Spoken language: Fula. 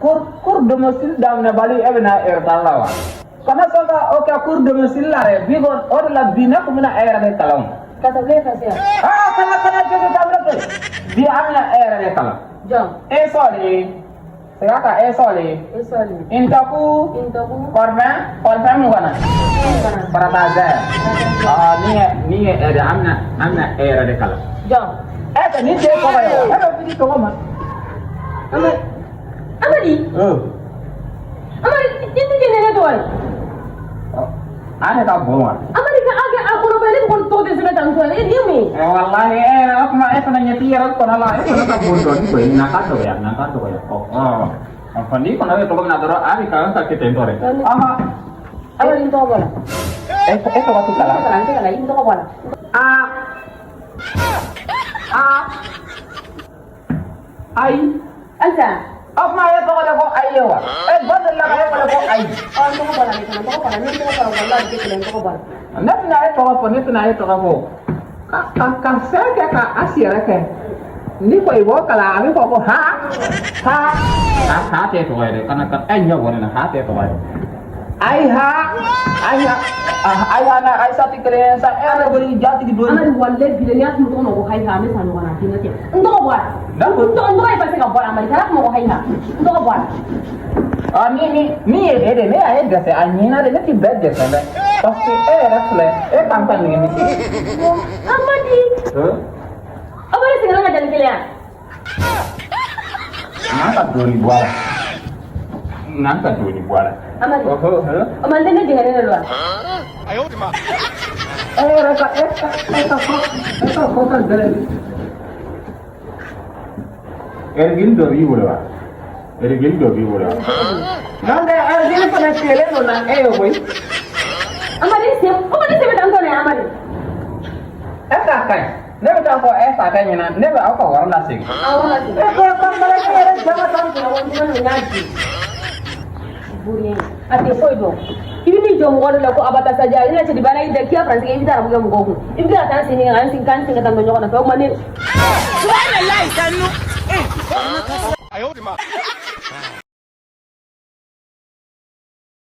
kur domicile damna bali ebna talawa kana soga oka kur domicile la re bigon or la bina kumina de kalam kata le fasia kana jogo damna ko bi amna de kalam jom sorry Segaka sorry intaku korban mugana parataza ni ada amna de kalam jom eta ni te ko bayo eta bidi ko ma amadi itu jenenge to ay ana ka bolwa amadi ka age akoro bele ko to de sebe tan ko e dimi wallahi akma eta na nyati ro ko na la eta ka bondo ni ko na ka to ya afandi ko na to na doro ari ka ka ke tentore aha ayo into bola eta ka kala nanti kala into bola ai anta afma ya to ko ayewa badal la ko ai to ko bola ni to ko bola ni to ko bola di ke to ko bola natna ay to ko natna ay to ko ka seke ka asiara ke ni ko ibo kala ami ko ha te to ay kana kan ay nyo wala na ha te to ay na ay sa tikre sa era bari jati di do amari walle bilenya mu to no ko hayha me sanu wana tinga ke ndo ko bola ndo ay pase ka bola amari kala mo ko hayha ndo ko bola ni ede ne ay gase anyina de ti bedde sanda parce que era fle e campagne ni amadi amari singa na jani kilian nanta doni boala amadi amande ne dinga ne lo ayo di ma esa cosa dele ergin do bi wala nande ergin ko na tele no na eyo boy amadi se bedan ko ne amadi esa kai ne bedan ko esa kai nyina ne be ako warna sing awala se ko mala ke era jama tan ko won man nyaji buri ate foido ibi ni jom wala la ko abata saja ina ce dibana ida kiya france ke ibita rabu mu gogu ibi ta tan sini an sin kan sin kan do nyoko na fa mane ayo di ma